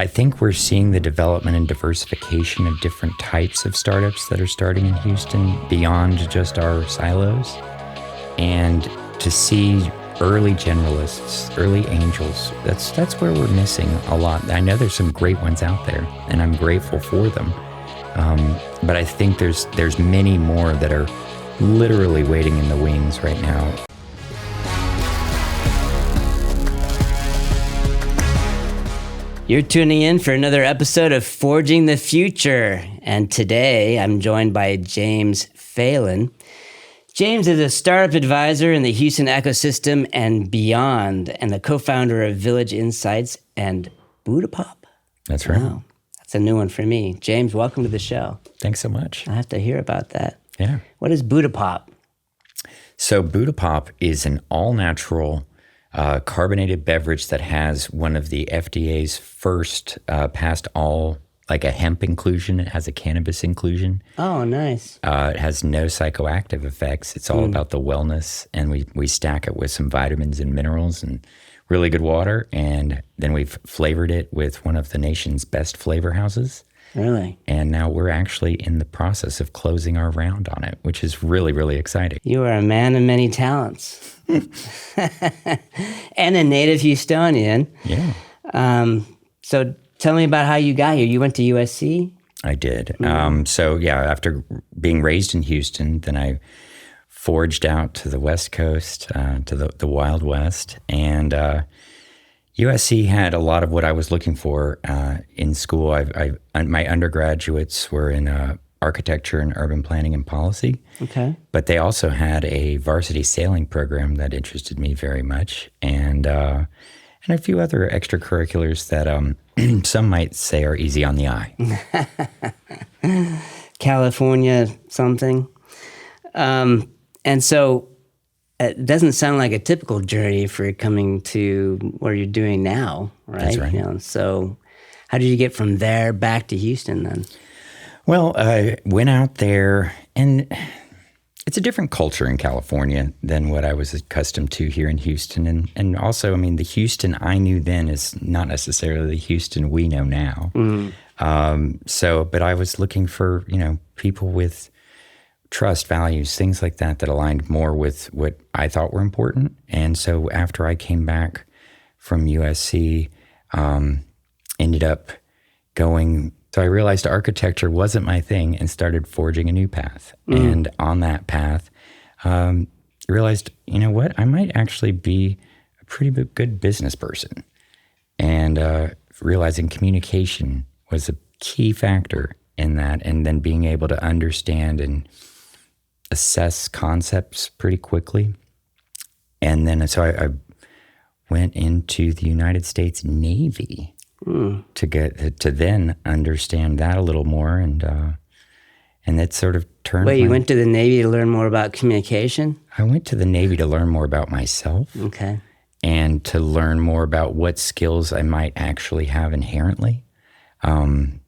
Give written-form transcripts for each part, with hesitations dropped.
I think we're seeing the development and diversification of different types of startups that are starting in Houston beyond just our silos. And to see early generalists, early angels, that's where we're missing a lot. I know there's some great ones out there, and I'm grateful for them. But I think there's many more that are literally waiting in the wings right now. You're tuning in for another episode of Forging the Future. And today I'm joined by James Phelan. James is a startup advisor in the Houston ecosystem and beyond, and the co-founder of Village Insights and Budapop. That's right. Wow, that's a new one for me. James, welcome to the show. Thanks so much. I have to hear about that. Yeah. What is Budapop? So Budapop is an all-natural carbonated beverage that has one of the FDA's first past all, like a hemp inclusion. It has a cannabis inclusion. Oh, nice. It has no psychoactive effects. It's all about the wellness, and we stack it with some vitamins and minerals and really good water, and then we've flavored it with one of the nation's best flavor houses. Really? And now we're actually in the process of closing our round on it, which is really, really exciting. You are a man of many talents. And a native Houstonian. Yeah. So tell me about how you got here. You went to USC? I did. So yeah, after being raised in Houston, then I forged out to the West Coast, to the Wild West. And USC had a lot of what I was looking for in school. My undergraduates were in architecture and urban planning and policy. Okay. But they also had a varsity sailing program that interested me very much, and a few other extracurriculars that some might say are easy on the eye. California something. And so it doesn't sound like a typical journey for coming to where you're doing now, right? That's right. You know, so how did you get from there back to Houston then? Well, I went out there, and it's a different culture in California than what I was accustomed to here in Houston. And also, I mean, the Houston I knew then is not necessarily the Houston we know now. But I was looking for, people with trust, values, things like that aligned more with what I thought were important. And so after I came back from USC, ended up going. So I realized architecture wasn't my thing and started forging a new path. And on that path, realized, you know what, I might actually be a pretty good business person. And realizing communication was a key factor in that, and then being able to understand and assess concepts pretty quickly. And then so I went into the United States Navy to get to then understand that a little more, and that sort of turned. Wait, you went to the Navy to learn more about communication? I went to the Navy to learn more about myself. Okay. And to learn more about what skills I might actually have inherently. And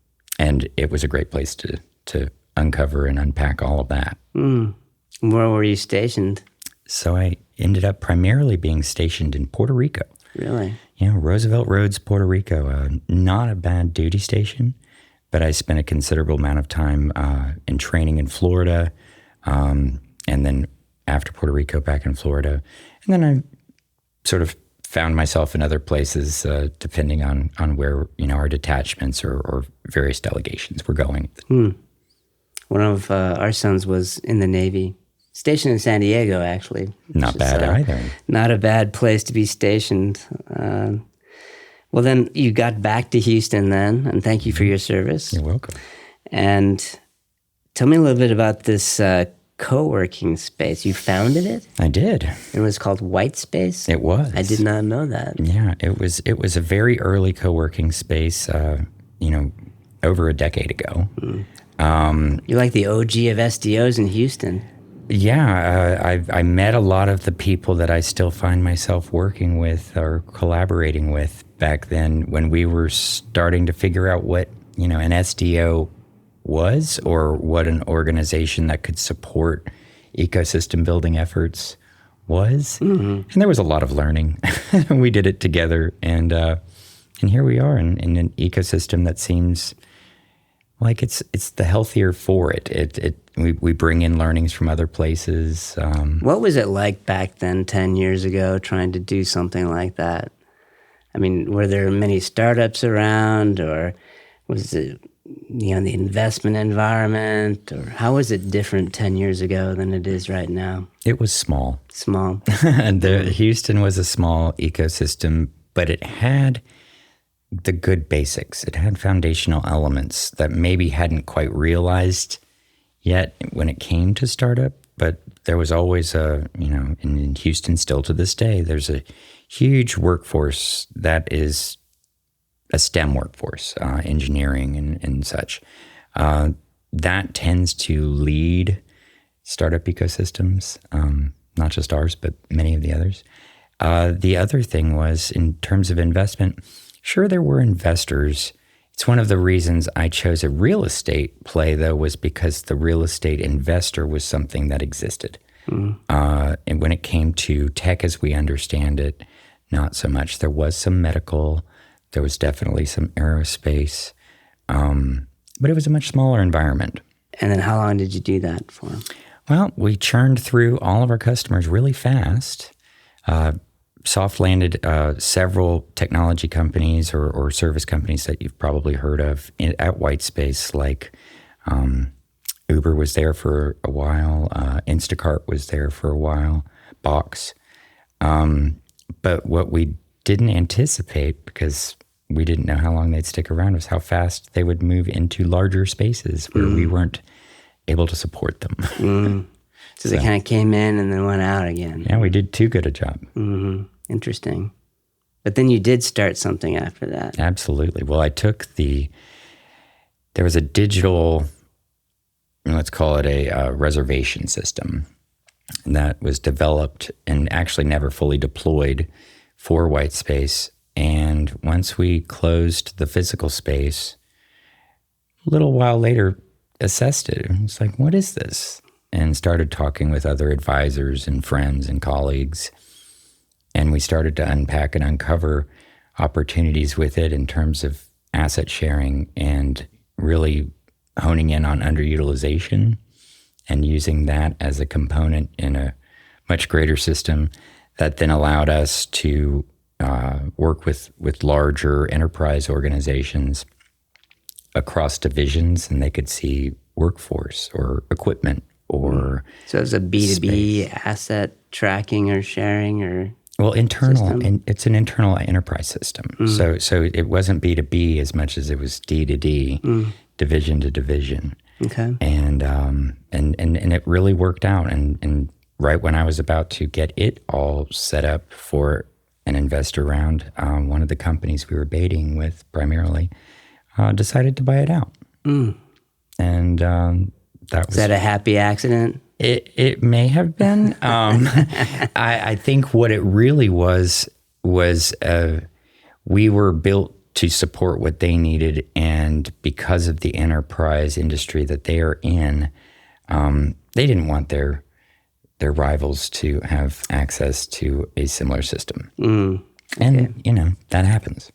it was a great place to uncover and unpack all of that. Where were you stationed? So I ended up primarily being stationed in Puerto Rico. Really? Yeah, Roosevelt Roads, Puerto Rico. Not a bad duty station, but I spent a considerable amount of time in training in Florida, and then after Puerto Rico, back in Florida. And then I sort of found myself in other places, depending on where our detachments or various delegations were going. One of our sons was in the Navy. Stationed in San Diego, actually. Not bad either. Not a bad place to be stationed. Well, then you got back to Houston then, and thank you for your service. You're welcome. And tell me a little bit about this co-working space. You founded it? I did. It was called White Space? It was. I did not know that. Yeah, it was a very early co-working space, over a decade ago. You're like the OG of SDOs in Houston. Yeah, I met a lot of the people that I still find myself working with or collaborating with back then when we were starting to figure out what, an SDO was, or what an organization that could support ecosystem building efforts was. And there was a lot of learning. We did it together, and here we are in an ecosystem that seems like it's the healthier for it. We bring in learnings from other places. What was it like back then, 10 years ago, trying to do something like that? I mean, were there many startups around, or was it, the investment environment, or how was it different 10 years ago than it is right now? It was small. Small. Houston was a small ecosystem, but it had the good basics. It had foundational elements that maybe hadn't quite realized yet when it came to startup, but there was always in Houston still to this day, there's a huge workforce that is a STEM workforce, engineering and such. That tends to lead startup ecosystems, not just ours, but many of the others. The other thing was, in terms of investment, sure, there were investors. It's one of the reasons I chose a real estate play, though, was because the real estate investor was something that existed. And when it came to tech as we understand it, not so much. There was some medical, there was definitely some aerospace, but it was a much smaller environment. And then how long did you do that for? Well, we churned through all of our customers really fast. Soft landed several technology companies or service companies that you've probably heard of at Whitespace, like Uber was there for a while, Instacart was there for a while, Box. But what we didn't anticipate, because we didn't know how long they'd stick around, was how fast they would move into larger spaces where we weren't able to support them. So they kind of came in and then went out again. Yeah, we did too good a job. Interesting. But then you did start something after that. Absolutely. Well, there was a digital, let's call it a reservation system that was developed and actually never fully deployed for Whitespace. And once we closed the physical space, a little while later assessed it. It's like, what is this? And started talking with other advisors and friends and colleagues. And we started to unpack and uncover opportunities with it in terms of asset sharing and really honing in on underutilization and using that as a component in a much greater system that then allowed us to work with larger enterprise organizations across divisions, and they could see workforce or equipment or so it was a B2B space. Asset tracking or sharing or internal, system? and it's an internal enterprise system. So it wasn't B2B as much as it was D2D, division to division. Okay. And it really worked out. And right when I was about to get it all set up for an investor round, one of the companies we were baiting with primarily decided to buy it out. And that was... Is that a happy accident? It may have been. I think what it really was we were built to support what they needed, and because of the enterprise industry that they are in, they didn't want their rivals to have access to a similar system. Okay. And, that happens.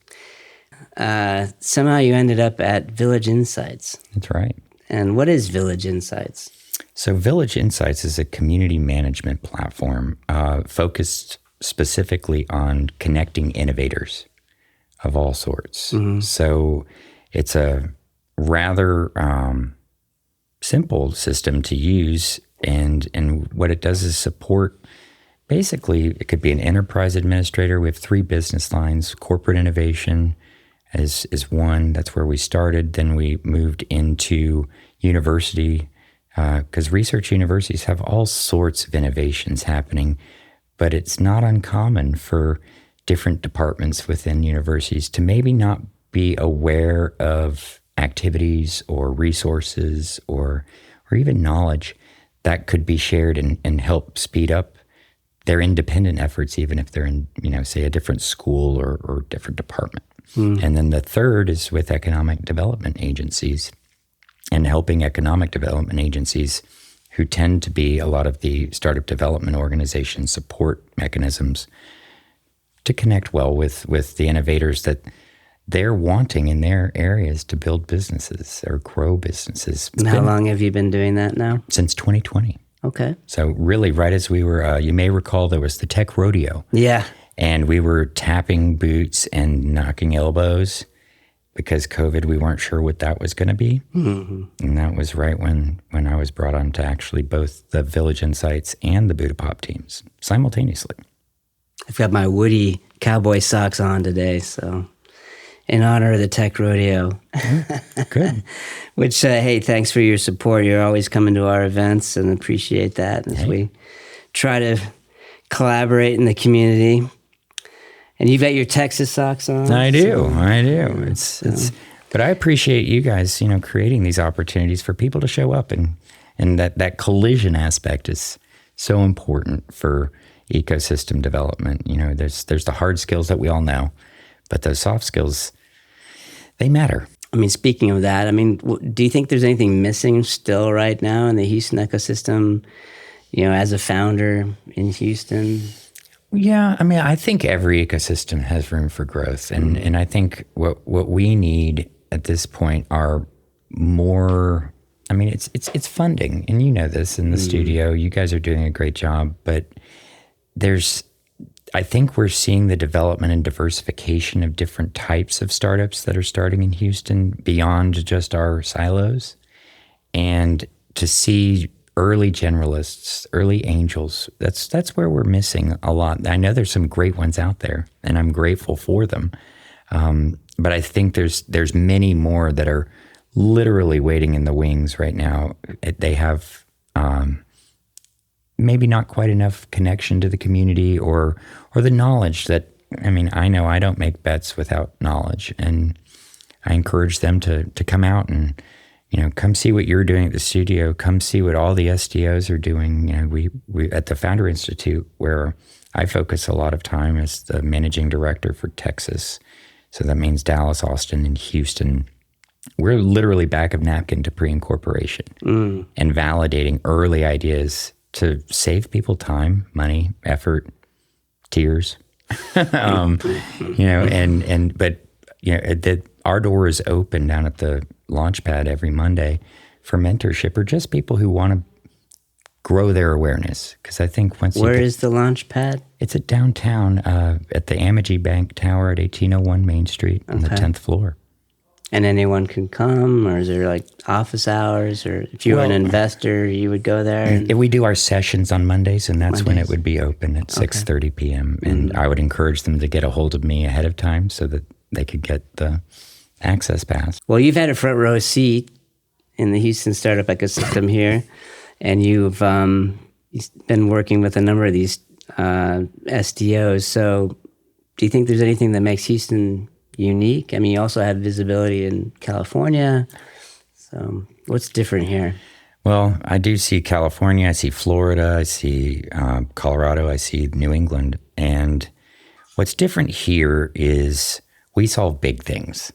Somehow you ended up at Village Insights. That's right. And what is Village Insights? So Village Insights is a community management platform focused specifically on connecting innovators of all sorts. So it's a rather simple system to use, and what it does is support, basically, it could be an enterprise administrator. We have 3 business lines. Corporate innovation is one. That's where we started. Then we moved into university, because research universities have all sorts of innovations happening, but it's not uncommon for different departments within universities to maybe not be aware of activities or resources or even knowledge that could be shared and help speed up their independent efforts, even if they're in, say, a different school or different department. And then the third is with economic development agencies, and helping economic development agencies, who tend to be a lot of the startup development organization support mechanisms, to connect well with the innovators that they're wanting in their areas to build businesses or grow businesses. And how long have you been doing that now? Since 2020. Okay. So really right as we were, you may recall there was the tech rodeo. Yeah. And we were tapping boots and knocking elbows because COVID, we weren't sure what that was going to be. Mm-hmm. And that was right when I was brought on to actually both the Village Insights and the Budapop teams simultaneously. I've got my Woody cowboy socks on today, so in honor of the tech rodeo. Good. Which, hey, thanks for your support. You're always coming to our events and appreciate that as we try to collaborate in the community. And you've got your Texas socks on. I do. But I appreciate you guys, creating these opportunities for people to show up, and that collision aspect is so important for ecosystem development. There's the hard skills that we all know, but those soft skills, they matter. I mean, speaking of that, do you think there's anything missing still right now in the Houston ecosystem, as a founder in Houston? Yeah, I think every ecosystem has room for growth. And I think what we need at this point are more, it's funding. And you know this in the studio. You guys are doing a great job. But I think we're seeing the development and diversification of different types of startups that are starting in Houston beyond just our silos. And to see early generalists, early angels, that's where we're missing a lot. I know there's some great ones out there, and I'm grateful for them. But I think there's many more that are literally waiting in the wings right now. They have maybe not quite enough connection to the community or the knowledge that, I know I don't make bets without knowledge, and I encourage them to come out and come see what you're doing at the studio. Come see what all the SDOs are doing. We at the Founder Institute, where I focus a lot of time as the managing director for Texas. So that means Dallas, Austin, and Houston. We're literally back of napkin to pre-incorporation and validating early ideas to save people time, money, effort, tears. Our door is open down at the Launchpad every Monday for mentorship, or just people who want to grow their awareness. Because I think Where is the Launchpad? It's at downtown at the Amagi Bank Tower at 1801 Main Street on the 10th floor. And anyone can come, or is there like office hours, or if you were an investor, you would go there? We do our sessions on Mondays, and that's when it would be open at 6:30 p.m. And I would encourage them to get a hold of me ahead of time so that they could get the access pass. Well, you've had a front row seat in the Houston startup ecosystem here, and you've been working with a number of these SDOs. So do you think there's anything that makes Houston unique? You also have visibility in California. So what's different here? Well, I do see California, I see Florida, I see Colorado, I see New England. And what's different here is we solve big things.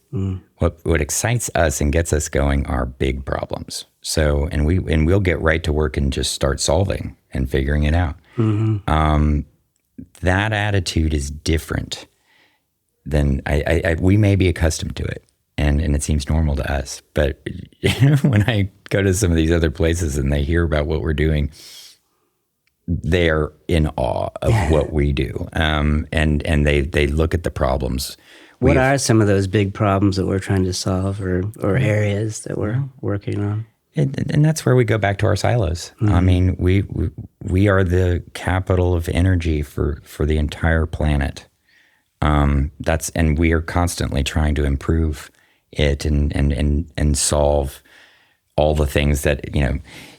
What excites us and gets us going are big problems. So, and we'll get right to work and just start solving and figuring it out. That attitude is different than we may be accustomed to it, and it seems normal to us. But when I go to some of these other places and they hear about what we're doing, they're in awe of what we do, and they look at the problems. What are some of those big problems that we're trying to solve, or areas that we're working on? And that's where we go back to our silos. We are the capital of energy for the entire planet. And we are constantly trying to improve it and solve all the things that,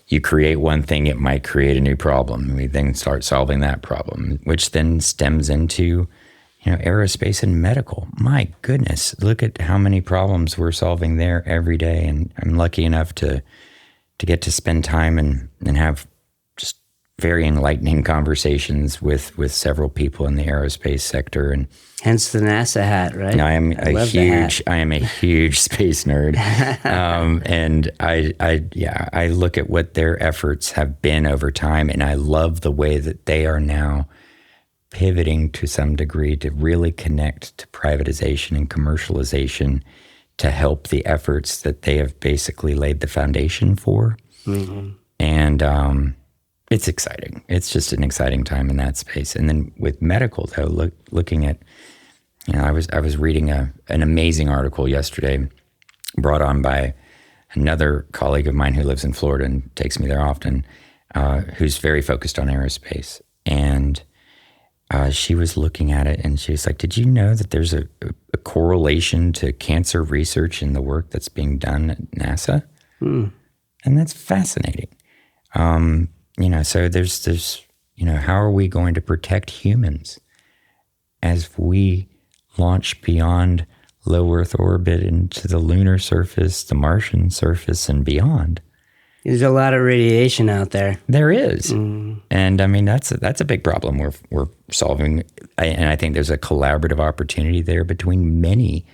you create one thing, it might create a new problem. We then start solving that problem, which then stems into, aerospace and medical. My goodness, look at how many problems we're solving there every day. And I'm lucky enough to get to spend time and have just very enlightening conversations with several people in the aerospace sector. And hence the NASA hat, right? I am a huge space nerd. And I look at what their efforts have been over time, and I love the way that they are now pivoting to some degree to really connect to privatization and commercialization to help the efforts that they have basically laid the foundation for. Mm-hmm. And it's exciting. It's just an exciting time in that space. And then with medical, though, looking at, I was reading an amazing article yesterday brought on by another colleague of mine who lives in Florida and takes me there often, who's very focused on aerospace. And she was looking at it and she was like, did you know that there's a correlation to cancer research in the work that's being done at NASA? And that's fascinating. So there's how are we going to protect humans as we launch beyond low Earth orbit into the lunar surface, the Martian surface, and beyond? There's a lot of radiation out there. There is. And I mean, that's a big problem we're solving. And I think there's a collaborative opportunity there between many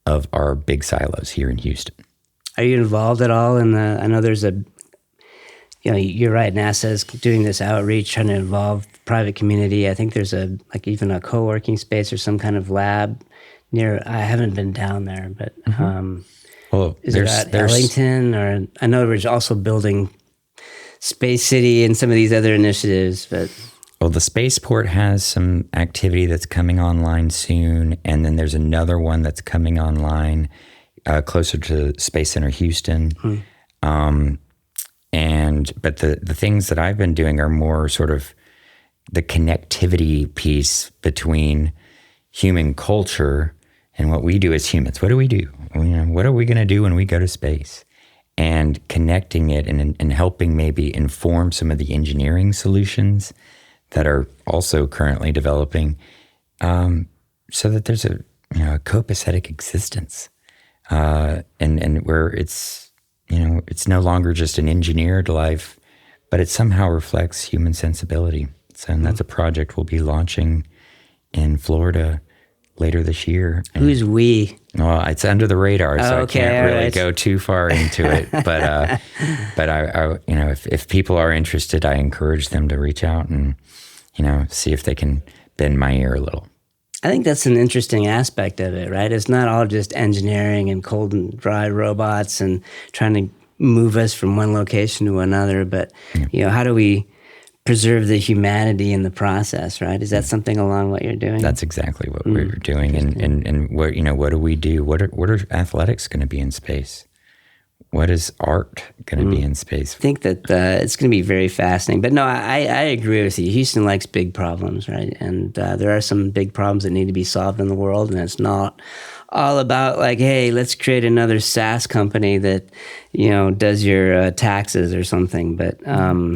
of our big silos here in Houston. Are you involved at all in I know there's you're right, NASA is doing this outreach, trying to involve the private community. I think there's even a co-working space or some kind of lab near, I haven't been down there, but is it at Ellington? Or I know we're also building Space City and some of these other initiatives, but... Well, the spaceport has some activity that's coming online soon, and then there's another one that's coming online closer to Space Center Houston. But the things that I've been doing are more sort of the connectivity piece between human culture and what we do as humans. What do we do? What are we going to do when we go to space? And connecting it and helping maybe inform some of the engineering solutions that are also currently developing, so that there's a copacetic existence, and where it's no longer just an engineered life, but it somehow reflects human sensibility. So, and that's a project we'll be launching in Florida later this year. Who's we? Well, it's under the radar, so I can't really go too far into it. But I if people are interested, I encourage them to reach out and see if they can bend my ear a little. I think that's an interesting aspect of it, right? It's not all just engineering and cold and dry robots and trying to move us from one location to another, but how do we preserve the humanity in the process, right? Is that something along what you're doing? That's exactly what we're doing. And what do we do? What are athletics going to be in space? What is art going to be in space? I think that it's going to be very fascinating. But no, I agree with you. Houston likes big problems, right? And there are some big problems that need to be solved in the world, and it's not all about like, hey, let's create another SaaS company that, does your taxes or something. But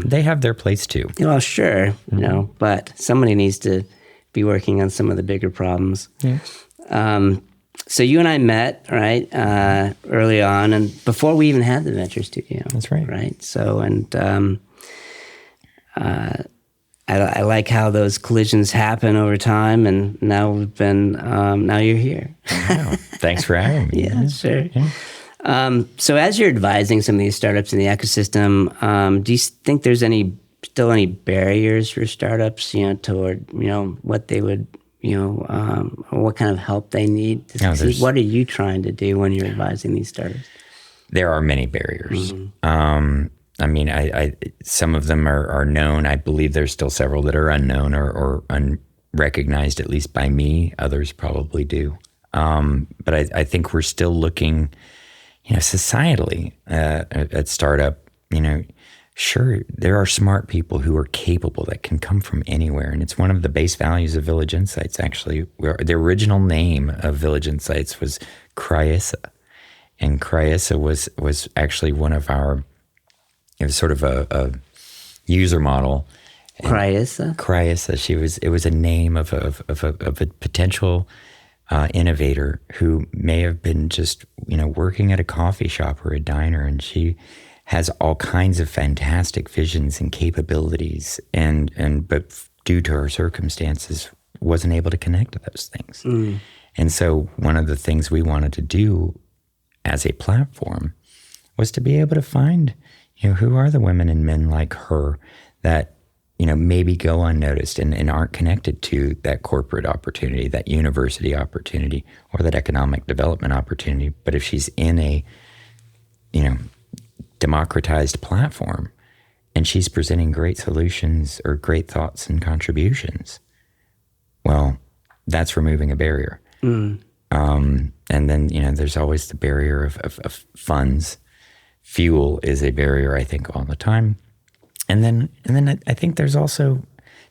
they have their place too. Sure, but somebody needs to be working on some of the bigger problems. Yeah. So you and I met, right, early on, and before we even had the Venture Studio. That's right. Right. So, and I like how those collisions happen over time, and now now you're here. Wow. Thanks for having me. Yeah, sure. Yeah. So as you're advising some of these startups in the ecosystem, do you think there's still any barriers for startups, toward, what they would, or what kind of help they need to succeed? What are you trying to do when you're advising these startups? There are many barriers. Some of them are known. I believe there's still several that are unknown or unrecognized, at least by me. Others probably do. But I think we're still looking, societally at startup, sure, there are smart people who are capable that can come from anywhere. And it's one of the base values of Village Insights, actually. The original name of Village Insights was Cryessa. And Cryessa was actually one of our, it was sort of a user model. Cryessa? Cryessa. It was a name of a potential innovator who may have been just, working at a coffee shop or a diner, and she has all kinds of fantastic visions and capabilities, but due to her circumstances, wasn't able to connect to those things. And so one of the things we wanted to do as a platform was to be able to find, who are the women and men like her that maybe go unnoticed and aren't connected to that corporate opportunity, that university opportunity, or that economic development opportunity. But if she's in a, democratized platform and she's presenting great solutions or great thoughts and contributions, well, that's removing a barrier. And then, there's always the barrier of funds. Fuel is a barrier, I think, all the time. And then I think there's also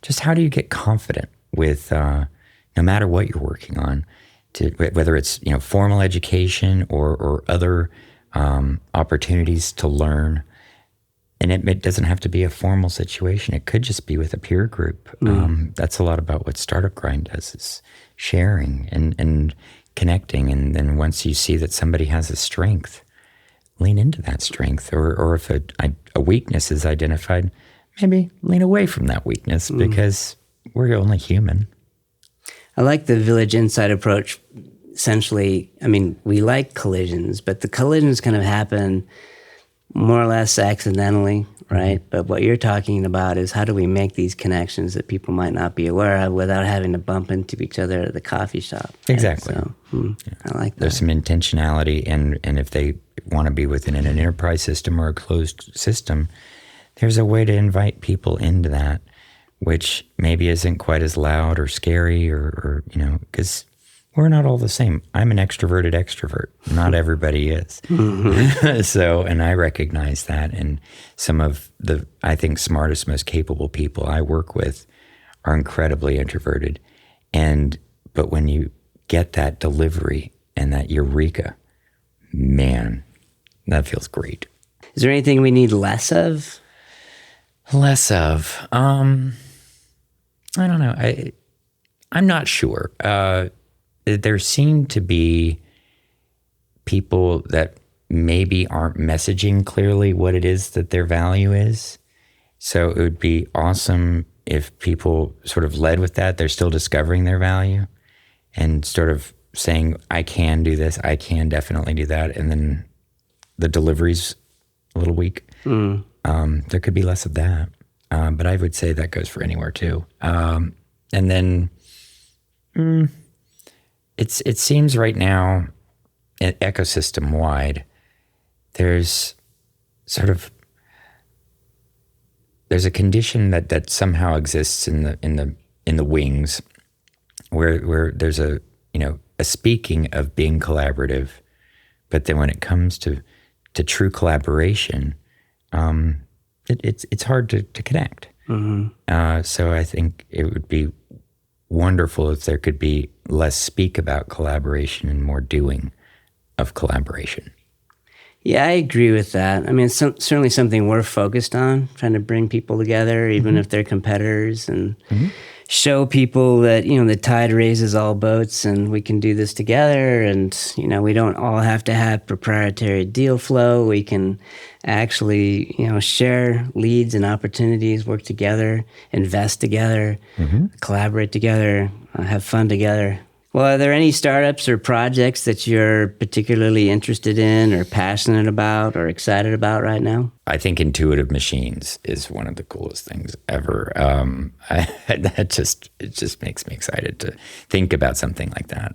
just how do you get confident with no matter what you're working on, whether it's formal education or other opportunities to learn. And it doesn't have to be a formal situation. It could just be with a peer group. That's a lot about what Startup Grind does, is sharing and connecting. And then once you see that somebody has a strength, lean into that strength. Or if a weakness is identified, maybe lean away from that weakness because we're only human. I like the Village Insight approach. Essentially, we like collisions, but the collisions kind of happen more or less accidentally, right? But what you're talking about is how do we make these connections that people might not be aware of without having to bump into each other at the coffee shop. Right? Exactly. So, I like that. There's some intentionality, and if they want to be within an enterprise system or a closed system, there's a way to invite people into that, which maybe isn't quite as loud or scary or because we're not all the same. I'm an extroverted extrovert. Not everybody is. So, and I recognize that. And some of the, I think, smartest, most capable people I work with are incredibly introverted. But when you get that delivery and that eureka, man, that feels great. Is there anything we need less of? Less of? I don't know. I'm not sure. There seem to be people that maybe aren't messaging clearly what it is that their value is. So it would be awesome if people sort of led with that. They're still discovering their value and sort of saying, I can do this, I can definitely do that. And then the delivery's a little weak. There could be less of that. But I would say that goes for anywhere too. And then it seems right now, ecosystem wide, there's a condition that somehow exists in the wings, where there's a speaking of being collaborative, but then when it comes to true collaboration, it's hard to connect. So I think it would be wonderful if there could be less speak about collaboration and more doing of collaboration. Yeah, I agree with that. It's certainly something we're focused on, trying to bring people together, even if they're competitors, and show people that, the tide raises all boats and we can do this together. And, we don't all have to have proprietary deal flow. We can actually, share leads and opportunities, work together, invest together, collaborate together, have fun together. Well, are there any startups or projects that you're particularly interested in or passionate about or excited about right now? I think intuitive machines is one of the coolest things ever. It just makes me excited to think about something like that.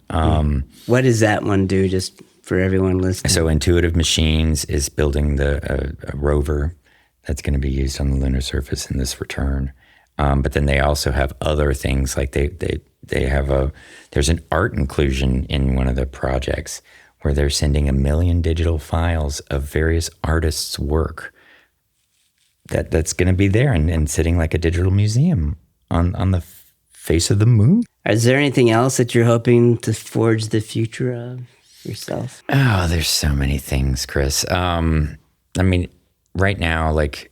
What does that one do, just for everyone listening? So intuitive machines is building a rover that's going to be used on the lunar surface in this return. But then they also have other things, like they have there's an art inclusion in one of the projects where they're sending 1 million digital files of various artists' work that's going to be there and sitting like a digital museum on the face of the moon. Is there anything else that you're hoping to forge the future of yourself? Oh, there's so many things, Chris. Right now, like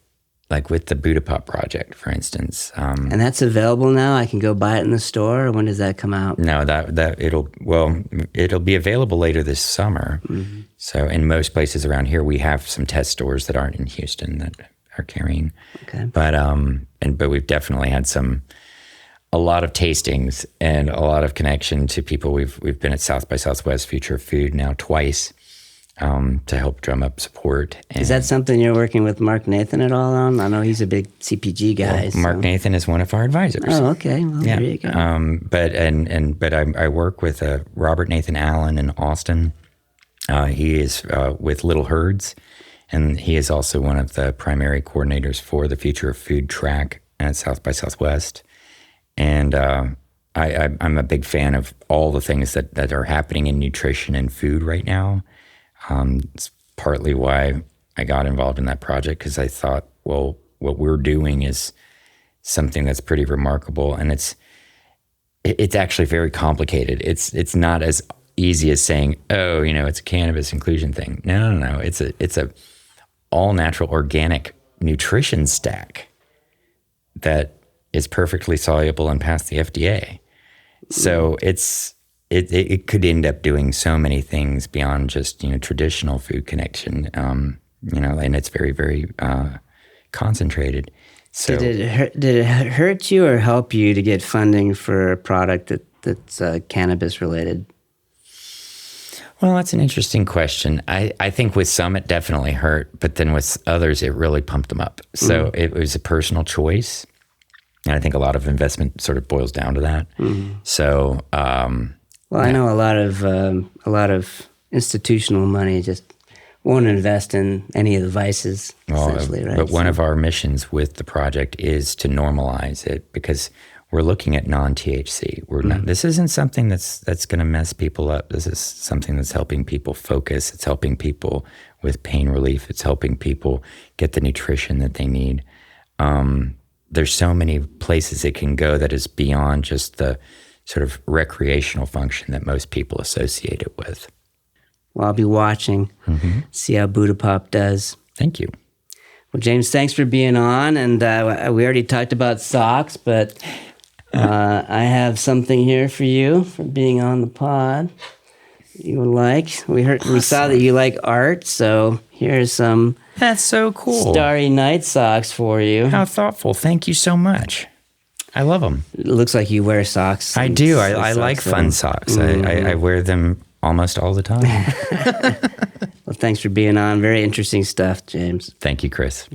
with the Budapop project, for instance. And that's available now? I can go buy it in the store? Or when does that come out? No, it'll be available later this summer. So in most places around here, we have some test stores that aren't in Houston that are carrying. Okay. But we've definitely had a lot of tastings and a lot of connection to people. We've been at South by Southwest Future of Food now twice. to help drum up support. And Is that something you're working with Mark Nathan at all on? I know he's a big CPG guy. Mark Nathan is one of our advisors. Oh, okay. Well, there you go. But I work with Robert Nathan Allen in Austin. He is with Little Herds, and he is also one of the primary coordinators for the Future of Food track at South by Southwest. And I'm a big fan of all the things that are happening in nutrition and food right now. It's partly why I got involved in that project, because I thought, well, what we're doing is something that's pretty remarkable, and it's actually very complicated. It's not as easy as saying, oh, it's a cannabis inclusion thing. No. It's a all natural organic nutrition stack that is perfectly soluble and passed the FDA. So it could end up doing so many things beyond just traditional food connection. And it's very, very concentrated. So Did it hurt you or help you to get funding for a product that's cannabis related? Well, that's an interesting question. I think with some it definitely hurt, but then with others it really pumped them up. So it was a personal choice, and I think a lot of investment sort of boils down to that. So, I know a lot of institutional money just won't invest in any of the vices, essentially, right? But one of our missions with the project is to normalize it, because we're looking at non-THC. We're not. This isn't something that's going to mess people up. This is something that's helping people focus. It's helping people with pain relief. It's helping people get the nutrition that they need. There's so many places it can go that is beyond just the sort of recreational function that most people associate it with. Well, I'll be watching, see how Budapop does. Thank you. Well, James, thanks for being on. And we already talked about socks, but I have something here for you for being on the pod. You would like? We saw that you like art, so here's some. That's so cool. Starry Night socks for you. How thoughtful. Thank you so much. I love them. It looks like you wear socks. I do. I like fun socks. I wear them almost all the time. Well, thanks for being on. Very interesting stuff, James. Thank you, Chris.